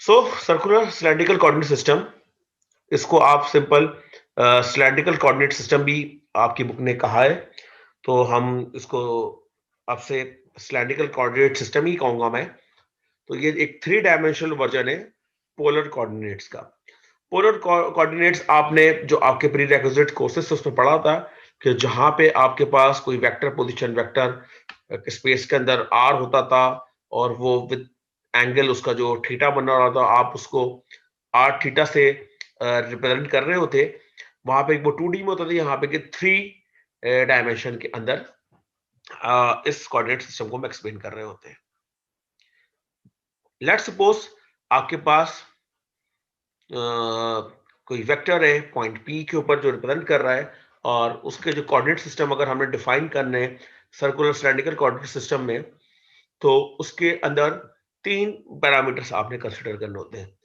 सो circular cylindrical coordinate system, इसको आप simple cylindrical coordinate system भी आपकी बुक ने कहा है, तो हम इसको आपसे सिलेंड्रिकल कोऑर्डिनेट सिस्टम ही कहूंगा मैं। तो ये एक 3 डायमेंशनल वर्जन है पोलर कोऑर्डिनेट्स का। पोलर कोऑर्डिनेट्स आपने जो आपके प्री रिक्विजिट कोर्सेस उसमें पढ़ा था कि जहां पे आपके पास कोई वेक्टर पोजीशन वेक्टर स्पेस के अंदर आर होता था और वो विद एंगल उसका जो थीटा बना रहा था, आप उसको आर थीटा से रिप्रेजेंट कर रहे होते। वहां पे वो 2D में होता था, यहाँ पे कि 3 डायमेंशन के अंदर इस कोऑर्डिनेट सिस्टम को हम एक्सप्लेन कर रहे होते हैं। लेट्स सपोज आपके पास कोई वेक्टर है पॉइंट पी के ऊपर जो रिप्रेजेंट कर रहा है, और उसके जो कोऑर्डिनेट सिस्टम अगर हमने डिफाइन करने हैं सर्कुलर सिलेंड्रिकल कोऑर्डिनेट सिस्टम में, तो उसके अंदर 3 पैरामीटर्स आपने कंसीडर करने होते हैं।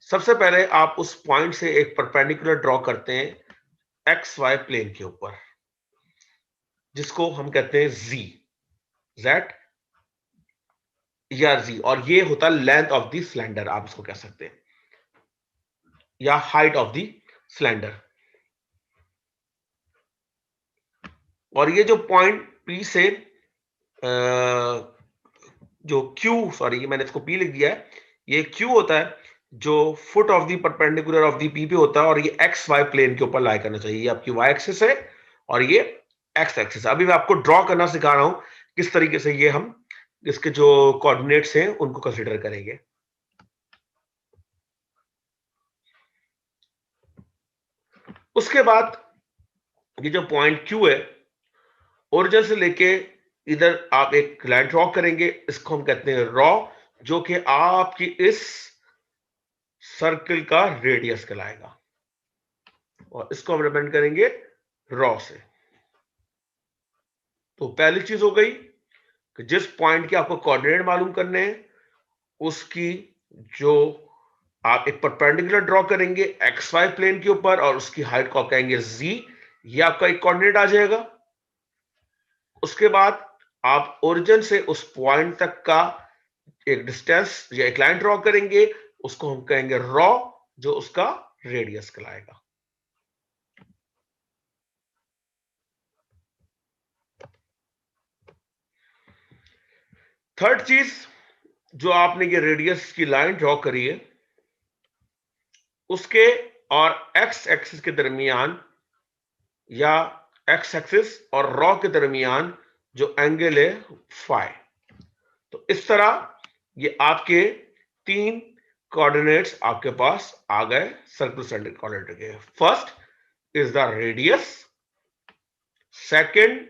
सबसे पहले आप उस पॉइंट से एक परपेंडिकुलर ड्रॉ करते हैं एक्स वाई प्लेन के ऊपर, जिसको हम कहते हैं जी, जेड या जी, और ये होता है लेंथ ऑफ द सिलेंडर, आप इसको कह सकते हैं, या हाइट ऑफ द सिलेंडर। और ये जो पॉइंट पी से जो क्यू, सॉरी मैंने इसको पी लिख दिया है, ये क्यू होता है जो foot of the perpendicular of the P पे होता है, और ये एक्स वाई प्लेन के ऊपर लाई करना चाहिए। ये आपकी वाई एक्सिस है और ये एक्स एक्सिस। अभी मैं आपको ड्रॉ करना सिखा रहा हूं किस तरीके से ये हम इसके जो कोऑर्डिनेट्स हैं उनको कंसीडर करेंगे। उसके बाद ये जो पॉइंट क्यू है, ओरिजिन से लेके इधर आप एक लाइन ड्रॉ करेंगे, इसको हम कहते हैं रॉ, जो कि आपकी इस सर्कल का रेडियस कहलाएगा, और इसको हम रिप्रेजेंट करेंगे रॉ से। तो पहली चीज हो गई कि जिस पॉइंट के आपको कोऑर्डिनेट मालूम करने हैं, उसकी जो आप एक परपेंडिकुलर ड्रॉ करेंगे एक्स वाई प्लेन के ऊपर, और उसकी हाइट को आप कहेंगे जी, ये आपका एक कोऑर्डिनेट आ जाएगा। उसके बाद आप ओरिजिन से उस पॉइंट तक का एक डिस्टेंस या एक लाइन ड्रॉ करेंगे, उसको हम कहेंगे रॉ, जो उसका रेडियस कहलाएगा। थर्ड चीज, जो आपने ये रेडियस की लाइन ड्रॉ करी है, उसके और एक्स एक्सिस के दरमियान, या एक्स एक्सिस और रॉ के दरमियान जो एंगल है फाई। तो इस तरह ये आपके 3 कोऑर्डिनेट्स आपके पास आ गए सर्कुलर सिलेंडर कोऑर्डिनेट के। First is the radius, second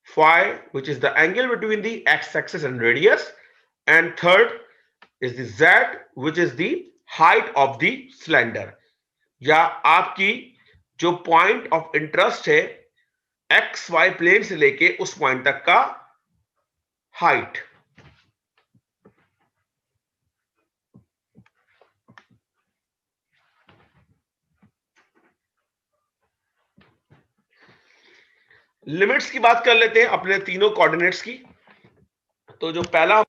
phi, which is the angle between the x-axis and radius, and third is the z, which is the height of the cylinder, या आपकी जो point of interest है x y plane से लेके उस point तक का height. Limits की बात कर लेते हैं अपने तीनों कोऑर्डिनेट्स की। तो जो पहला,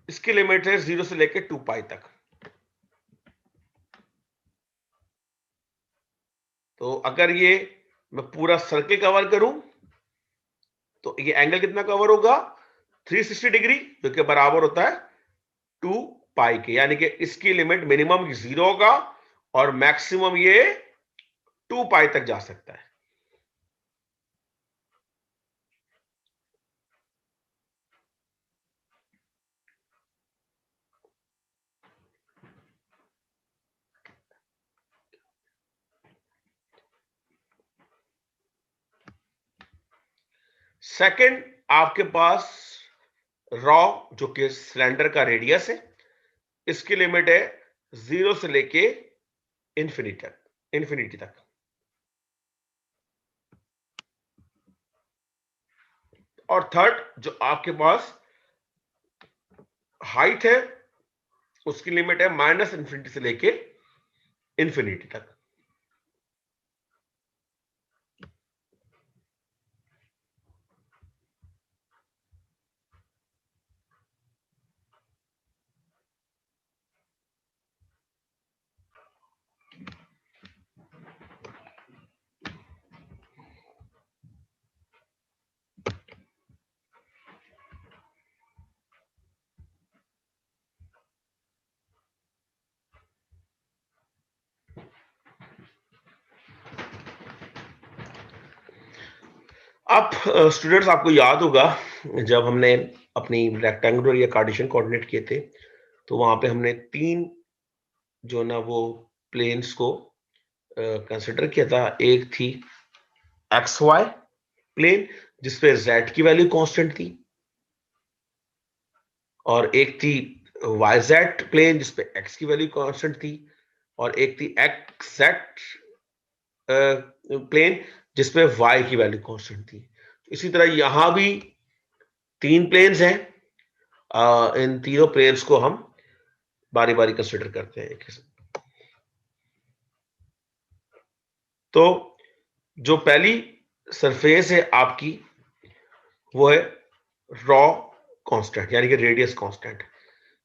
इसकी लिमिट है 0 से लेके 2 पाई तक। तो अगर ये मैं पूरा सर्कल कवर करूं, तो ये एंगल कितना कवर होगा, 360 डिग्री, जो कि बराबर होता है 2 पाई के। यानी कि इसकी लिमिट मिनिमम 0 होगा और मैक्सिमम ये 2 पाई तक जा सकता है। सेकंड, आपके पास रॉ, जो कि सिलेंडर का रेडियस है, इसकी लिमिट है 0 से लेके इंफिनिटी तक। और थर्ड, जो आपके पास हाइट है, उसकी लिमिट है माइनस इंफिनिटी से लेके इंफिनिटी तक। आप स्टूडेंट्स, आपको याद होगा जब हमने अपनी रेक्टेंगुलर या कार्टेशियन कोऑर्डिनेट किए थे, तो वहां पे हमने तीन जो ना वो प्लेन्स को कंसिडर किया था। एक थी एक्स वाई प्लेन जिसपे जेड की वैल्यू कांस्टेंट थी, और एक थी वाई जेड प्लेन जिसपे एक्स की वैल्यू कांस्टेंट थी, और एक थी एक्स जेड प्लेन जिसपे वाई की वैल्यू कांस्टेंट थी। इसी तरह यहां भी तीन प्लेन्स हैं। इन तीनों प्लेन्स को हम बारी बारी कंसिडर करते हैं एक ही साथ। तो जो पहली सरफेस है आपकी, वो है रॉ कांस्टेंट, यानी कि रेडियस कांस्टेंट।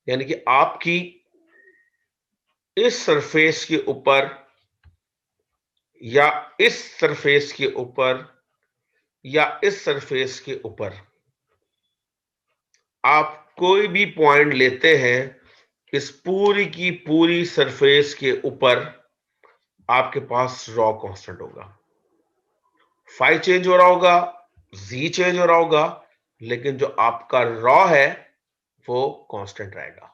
यानी कि आपकी इस सरफेस के ऊपर या इस सरफेस के ऊपर या इस सरफेस के ऊपर आप कोई भी पॉइंट लेते हैं, इस पूरी की पूरी सरफेस के ऊपर आपके पास रॉ कांस्टेंट होगा। फाई चेंज हो रहा होगा, जी चेंज हो रहा होगा, लेकिन जो आपका रॉ है वो कांस्टेंट रहेगा।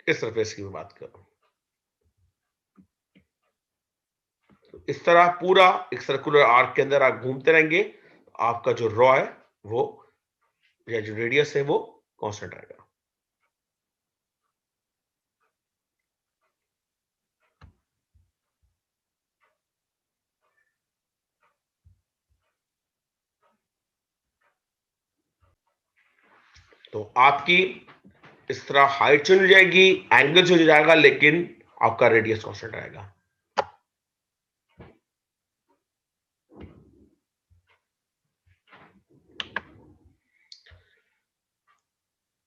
इस सरफेस की मैं बात कर रहा हूं। तो इस तरह पूरा एक सर्कुलर आर्क के अंदर आप घूमते रहेंगे, आपका जो रॉ है वो, या जो रेडियस है वो कांस्टेंट रहेगा। तो आपकी इस तरह हाइट चेंज हो जाएगी, एंगल चेंज हो जाएगा, लेकिन आपका रेडियस कांस्टेंट रहेगा।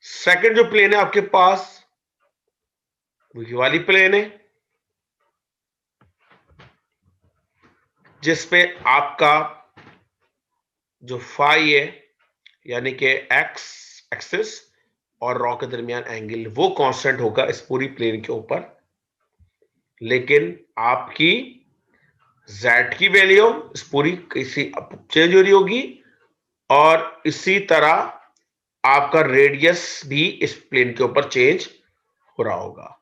सेकंड जो प्लेन है आपके पास, वो ये वाली प्लेन है जिसपे आपका जो फाई है, यानी कि एक्स एक्सिस और रॉ के दरमियान एंगल, वो कांस्टेंट होगा इस पूरी प्लेन के ऊपर। लेकिन आपकी जेड की वैल्यू इस पूरी किसी चेंज हो रही होगी, और इसी तरह आपका रेडियस भी इस प्लेन के ऊपर चेंज हो रहा होगा।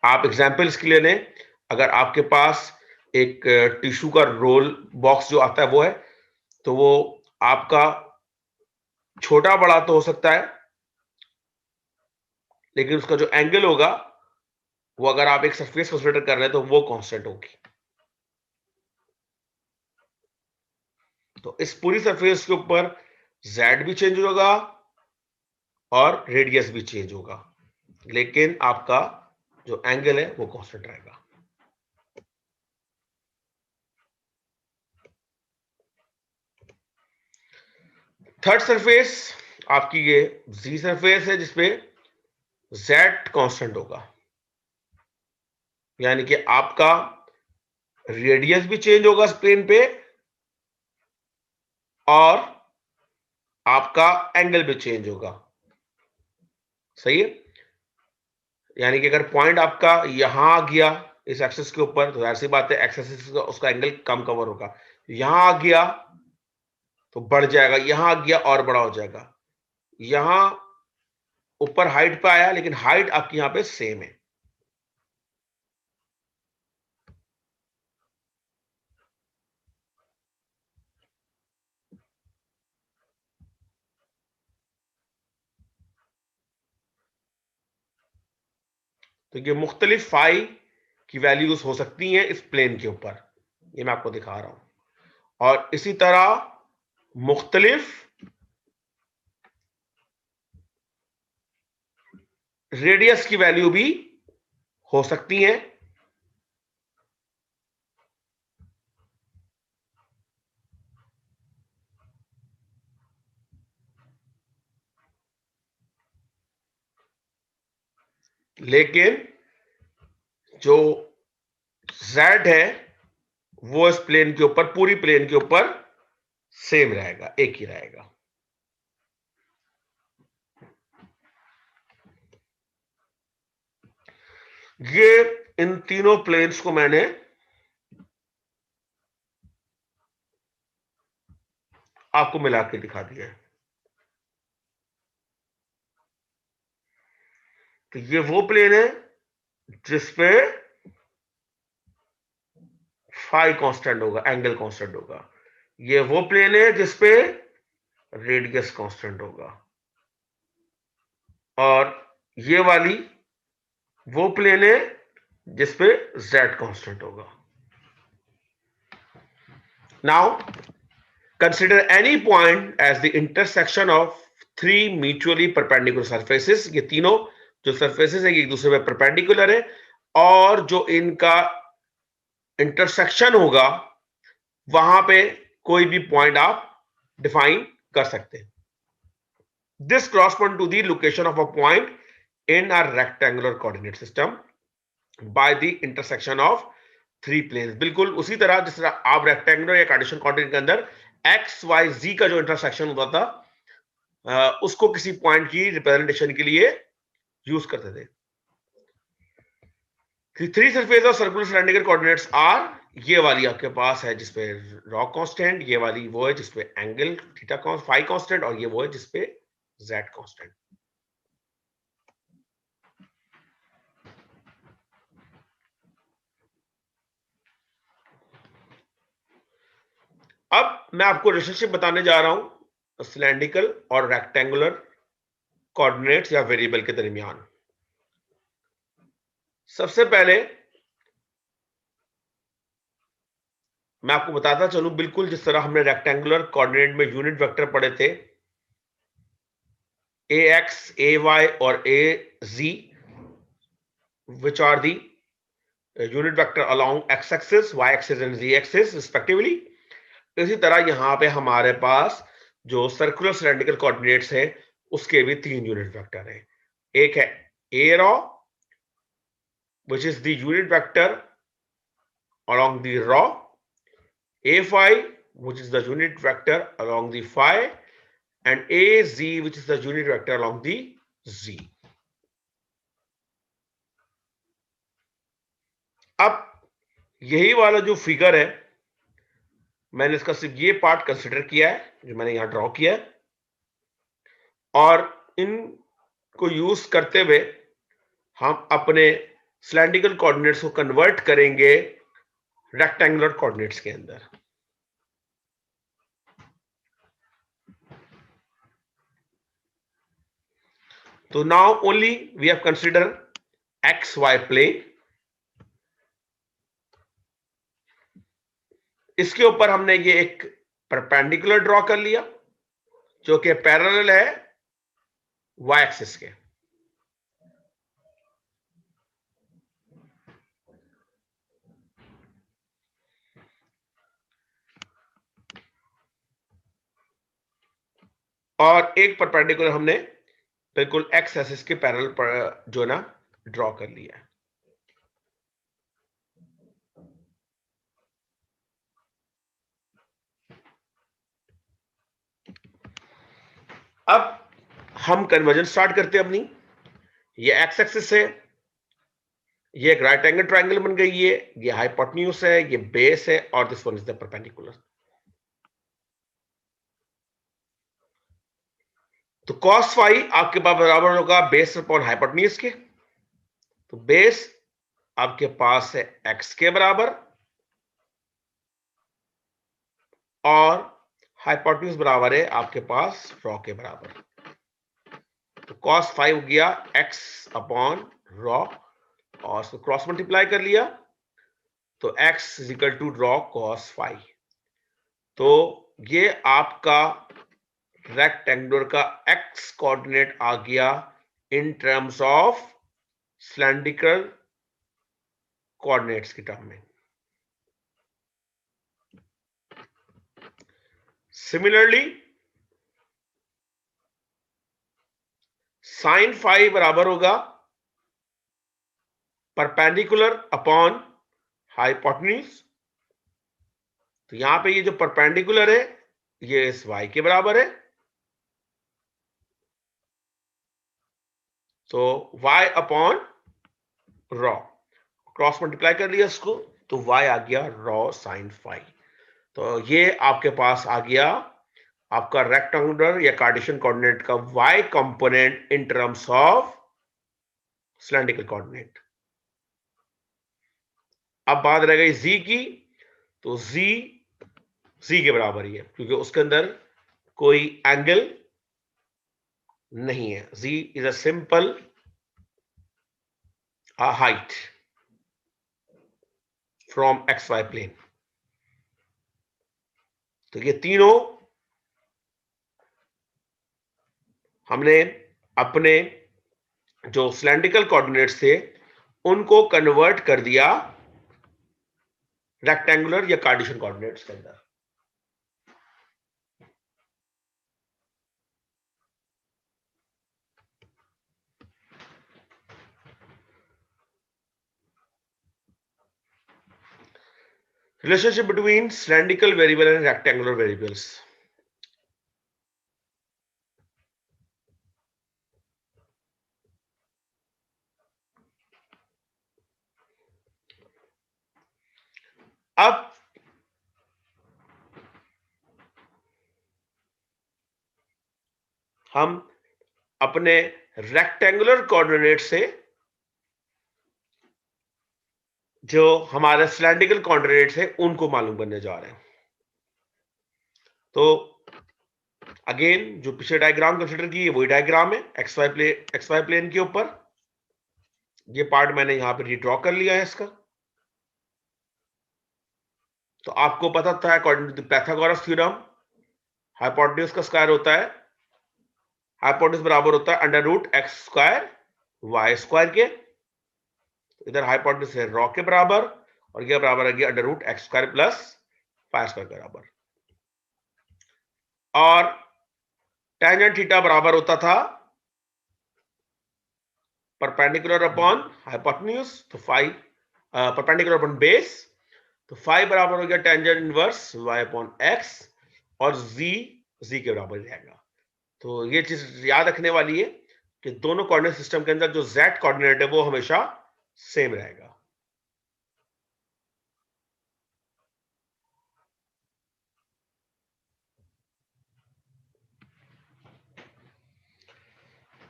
आप एग्जाम्पल इसके लिए लें, अगर आपके पास एक टिश्यू का रोल बॉक्स जो आता है वो है, तो वो आपका छोटा बड़ा तो हो सकता है, लेकिन उसका जो एंगल होगा वो, अगर आप एक सरफेस कंसीडर कर रहे हैं, तो वो कांस्टेंट होगी। तो इस पूरी सरफेस के ऊपर जेड भी चेंज होगा और रेडियस भी चेंज होगा, लेकिन आपका जो एंगल है वो कांस्टेंट रहेगा। थर्ड सरफेस आपकी ये जी सरफेस है जिसपे जेड कांस्टेंट होगा, यानी कि आपका रेडियस भी चेंज होगा इस प्लेन पे, और आपका एंगल भी चेंज होगा। सही है। यानी कि अगर पॉइंट आपका यहां आ गया इस एक्सिस के ऊपर, तो ऐसी बात है एक्स एक्सिस का उसका एंगल कम कवर होगा। यहां आ गया तो बढ़ जाएगा, यहां आ गया और बड़ा हो जाएगा। यहां ऊपर हाइट पे आया, लेकिन हाइट आपकी यहां पे सेम है। तो ये मुख्तलिफ फाई की वैल्यूज हो सकती हैं इस प्लेन के ऊपर, ये मैं आपको दिखा रहा हूं। और इसी तरह मुख्तलिफ रेडियस की वैल्यू भी हो सकती हैं। लेकिन जो जेड है वो इस प्लेन के ऊपर, पूरी प्लेन के ऊपर सेम रहेगा, एक ही रहेगा। ये इन तीनों प्लेन्स को मैंने आपको मिला के दिखा दिया है। तो ये वो प्लेन है जिसपे फाई कांस्टेंट होगा, एंगल कांस्टेंट होगा। ये वो प्लेन है जिसपे रेडियस कांस्टेंट होगा। और ये वाली वो प्लेन है जिसपे z कांस्टेंट होगा। Now consider any point as the intersection of three mutually perpendicular surfaces. ये तीनों जो सरफेसेस है एक दूसरे में परपेंडिकुलर है, और जो इनका इंटरसेक्शन होगा वहां पे कोई भी पॉइंट आप डिफाइन कर सकते हैं। This correspond to the location of a point in a rectangular coordinate system by the intersection of three planes. बिल्कुल उसी तरह जिस तरह आप रेक्टेंगुलर या कार्टेशियन कोऑर्डिनेट के अंदर एक्स वाई जी का जो इंटरसेक्शन होता था उसको किसी पॉइंट की रिप्रेजेंटेशन के लिए यूज करते थे। Three surface of circular cylindrical coordinates are, ये वाली आपके पास है जिसपे रॉ कांस्टेंट, ये वाली वो है जिसपे एंगल थीटा फाई कांस्टेंट, और ये वो है जिसपे जेड कांस्टेंट। अब मैं आपको रिलेशनशिप बताने जा रहा हूं सिलेंड्रिकल और रेक्टेंगुलर कोऑर्डिनेट्स या वेरिएबल के दरमियान। सबसे पहले मैं आपको बताता चलूं, बिल्कुल जिस तरह हमने रेक्टेंगुलर कोऑर्डिनेट में यूनिट वेक्टर पढ़े थे ax, ay और az, which are the unit vector along x axis, y axis and z axis respectively। इसी तरह यहां पे हमारे पास जो सर्कुलर सिलेंड्रिकल कोऑर्डिनेट्स है उसके भी तीन यूनिट वेक्टर हैं। एक है a raw which is the unit vector along the raw, a phi which is the unit vector along the phi, and az which is the unit vector along the z। अब यही वाला जो figure है मैंने इसका सिर्फ ये part consider किया है जो मैंने यहां ड्रॉ किया है, और इनको यूज करते हुए हम अपने सिलेंड्रिकल कोऑर्डिनेट्स को कन्वर्ट करेंगे रेक्टेंगुलर कोऑर्डिनेट्स के अंदर। तो now only we have consider x y plane. इसके ऊपर हमने ये एक परपेंडिकुलर ड्रॉ कर लिया जो कि पैरेलल है वाई एक्सिस के। और एक परपेंडिकुलर हमने बिल्कुल एक्स एक्सिस के पैरेलल पर जो ना ड्रॉ कर लिया है। अब हम कन्वर्जन स्टार्ट करते हैं अपनी। ये एक्स एक्सिस है, ये एक राइट एंगल ट्रायंगल बन गई है, ये हाइपोटेन्यूज है, ये बेस है, और this one is the perpendicular. तो cos फाई आपके पास बराबर होगा बेस अपॉन हाइपोटेन्यूज के। तो बेस आपके पास है x के बराबर और हाइपोटेन्यूज बराबर है आपके पास रॉ के बराबर। तो cos फाई हो गया x अपॉन रॉ, और उसको क्रॉस मल्टीप्लाई कर लिया तो x is equal to rho cos phi. तो ये आपका रेक्टेंगुलर का x कोऑर्डिनेट आ गया in terms of cylindrical coordinates की टर्म में। सिमिलरली साइन फाई बराबर होगा परपेंडिकुलर अपॉन हाइपोटेन्यूज। तो यहां पे ये जो परपेंडिकुलर है ये इस y के बराबर है, तो y upon raw, cross multiply कर लिया इसको तो y आ गया रॉ साइन फाई। तो ये आपके पास आ गया आपका रेक्टेंगुलर या कार्टेशियन कोऑर्डिनेट का y component in terms of cylindrical coordinate. अब बात रह गई z की, तो z के बराबर ही है क्योंकि उसके अंदर कोई एंगल नहीं है। z is a simple height from xy plane. तो ये तीनों हमने अपने जो सिलेंड्रिकल कोऑर्डिनेट्स थे उनको कन्वर्ट कर दिया रेक्टेंगुलर या कार्टेशियन कोऑर्डिनेट्स के अंदर। Relationship between cylindrical variable and rectangular variables. अब हम अपने रेक्टेंगुलर कोऑर्डिनेट से जो हमारे सिलेंड्रिकल कोऑर्डिनेट्स है उनको मालूम करने जा रहे हैं। तो अगेन जो पिछले डायग्राम कंसीडर की है वही डायग्राम है एक्स वाई प्लेन के ऊपर। ये पार्ट मैंने यहां पे रीड्रॉ कर लिया है इसका। तो आपको पता था according to the Pythagoras theorem hypotenuse का स्क्वायर होता है, हाइपोटेन्यूज बराबर होता है under root x square y square के। इधर हाइपोटेन्यूज है रॉ के बराबर और ये बराबर आ गया under root x square plus pi square के बराबर। और टेंजेंट थीटा बराबर होता था परपेंडिकुलर अपॉन हाइपोटेन्यूज, तो फाई परपेंडिकुलर अपॉन बेस, तो फाई बराबर हो गया tangent inverse y upon x और z के बराबर रहेगा। तो ये चीज याद रखने वाली है कि दोनों कोऑर्डिनेट सिस्टम के अंदर जो z कोऑर्डिनेट है वो हमेशा सेम रहेगा।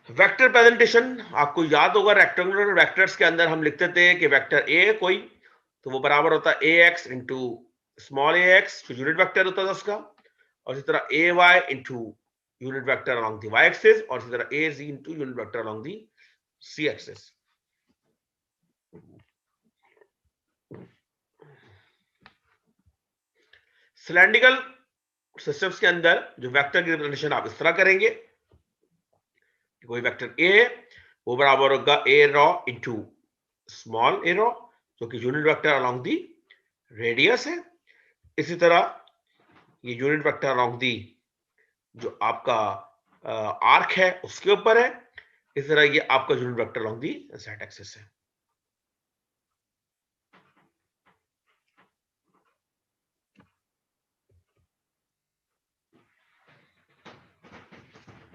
वेक्टर प्रेजेंटेशन आपको याद होगा, रेक्टेंगुलर वेक्टर्स के अंदर हम लिखते थे कि वेक्टर ए कोई, तो वो बराबर होता है a x into small a x जो यूनिट वेक्टर होता था उसका, और इसी तरह a y into unit vector along the y axis, और इसी तरह a z into unit vector along the z axis. Cylindrical systems के अंदर जो वेक्टर की रिप्रेजेंटेशन आप इस तरह करेंगे, कोई वेक्टर ए वो बराबर होगा ए रॉ इंटू स्मॉल ए रॉ जो कि यूनिट वेक्टर अलॉन्ग दी रेडियस है। इसी तरह ये यूनिट वेक्टर अलॉन्ग दी जो आपका आर्क है उसके ऊपर है। इस तरह ये आपका unit vector along the Z axis है।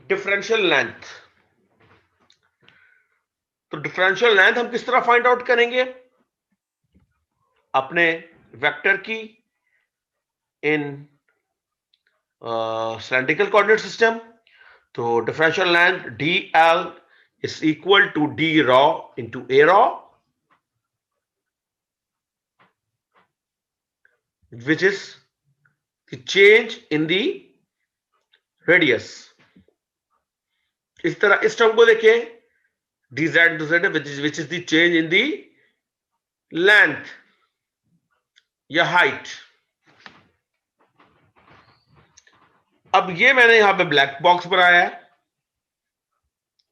डिफरेंशियल लेंथ, तो डिफरेंशियल लेंथ हम किस तरह फाइंड आउट करेंगे? अपने वेक्टर की इन सिलेंड्रिकल कोऑर्डिनेट सिस्टम, तो differential length D L is equal to d raw into a raw, which is the change in the radius। इस तरह इस टर्म को देखिए dz to z which is the change in the length या height। अब ये मैंने यहां पे ब्लैक बॉक्स बनाया है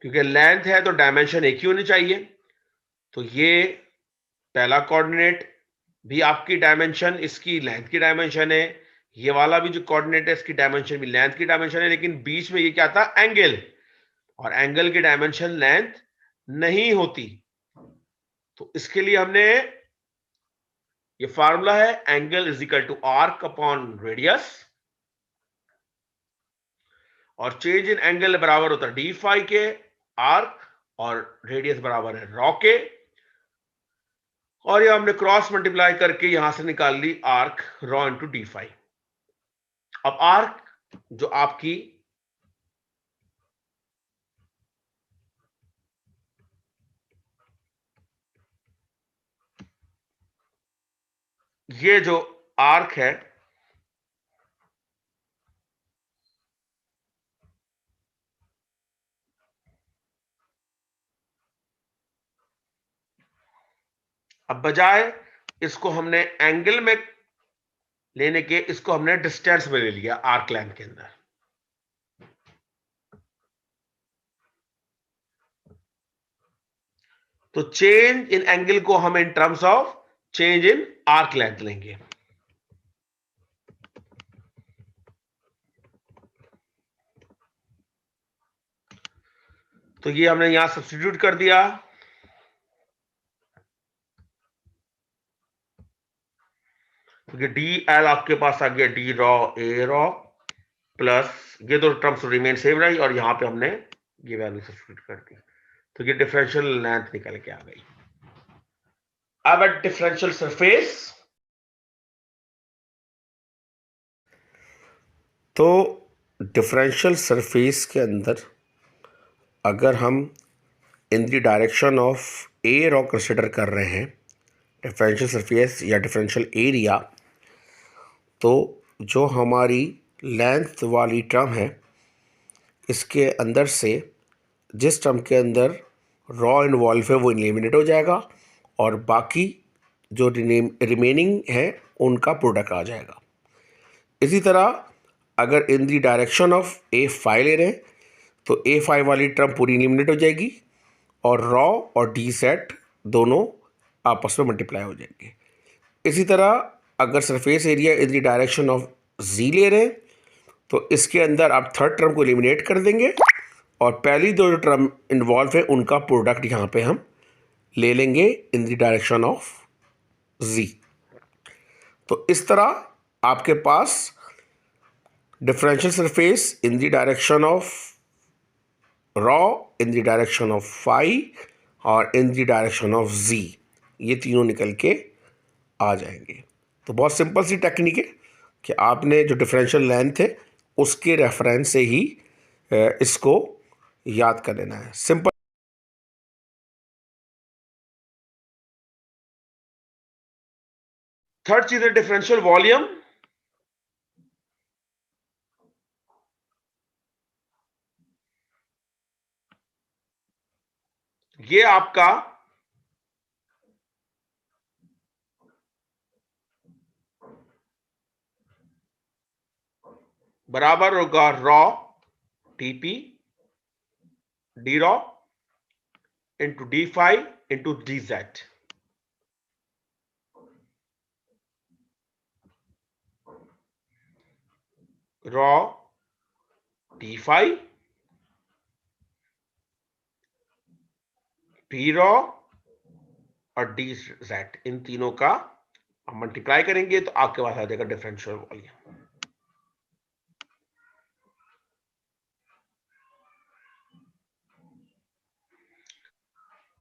क्योंकि लेंथ है तो डायमेंशन एक ही होनी चाहिए। तो ये पहला कोऑर्डिनेट भी आपकी डायमेंशन इसकी लेंथ की डायमेंशन है, ये वाला भी जो कोऑर्डिनेट है इसकी डायमेंशन भी लेंथ की डायमेंशन है, लेकिन बीच में ये क्या था एंगल, और एंगल की डायमेंशन लेंथ नहीं होती। तो इसके लिए हमने ये फार्मूला है angle is equal to arc upon radius, और चेंज इन एंगल बराबर होता है डी फाई के आर्क और रेडियस बराबर है रॉ के, और ये हमने क्रॉस मल्टीप्लाई करके यहां से निकाल ली arc rho into d phi. अब आर्क जो आपकी ये जो आर्क है, अब बजाय इसको हमने एंगल में लेने के, इसको हमने डिस्टेंस में ले लिया आर्क लेंथ के अंदर। तो चेंज इन एंगल को हम इन terms of change in arc length लेंगे। तो ये हमने यहां सब्स्टिट्यूट कर दिया। क्योंकि डी एल आपके पास आ गया डी रॉ ए रॉ प्लस ये दो टर्म्स रिमेन सेम रही, और यहां पे हमने ये वैल्यू सब्स्टिट्यूट कर दी, तो ये डिफरेंशियल लेंथ निकल के आ गई। अब एट डिफरेंशियल सरफेस, तो डिफरेंशियल सरफेस के अंदर अगर हम इन the direction of A raw consider कर रहे हैं, डिफरेंशियल सरफेस या डिफरेंशियल एरिया, तो जो हमारी लेंथ वाली टर्म है, इसके अंदर से जिस टर्म के अंदर रॉ इन्वॉल्व है वो एलिमिनेट हो जाएगा, और बाकी जो रिमेनिंग है उनका प्रोडक्ट आ जाएगा। इसी तरह अगर in the direction of a five ले रहे हैं, तो ए फाइव वाली टर्म पूरी एलिमिनेट हो जाएगी, और रॉ और डी सेट दोनों आपस में मल्टीप्लाई हो जाएंगे। इसी तरह अगर surface area in the direction of z ले रहे हैं, तो इसके अंदर आप थर्ड टर्म को एलिमिनेट कर देंगे, और पहली दो जो टर्म इन्वॉल्व है उनका प्रोडक्ट यहाँ पे हम ले लेंगे in the direction of z. तो इस तरह आपके पास differential surface in the direction of rho, in the direction of phi और in the direction of z, ये तीनों निकल के आ जाएंगे। तो बहुत सिंपल सी टेक्निक है कि आपने जो डिफरेंशियल लेंथ है उसके रेफरेंस से ही इसको याद कर लेना है। सिंपल। थर्ड चीज है डिफरेंशियल वॉल्यूम। ये आपका बराबर होगा raw TP D raw into D five into D Z. Raw D five P raw और डी जेड, इन तीनों का हम मल्टीप्लाई करेंगे तो आपके पास आ जाएगा डिफरेंशियल वॉल्यूम।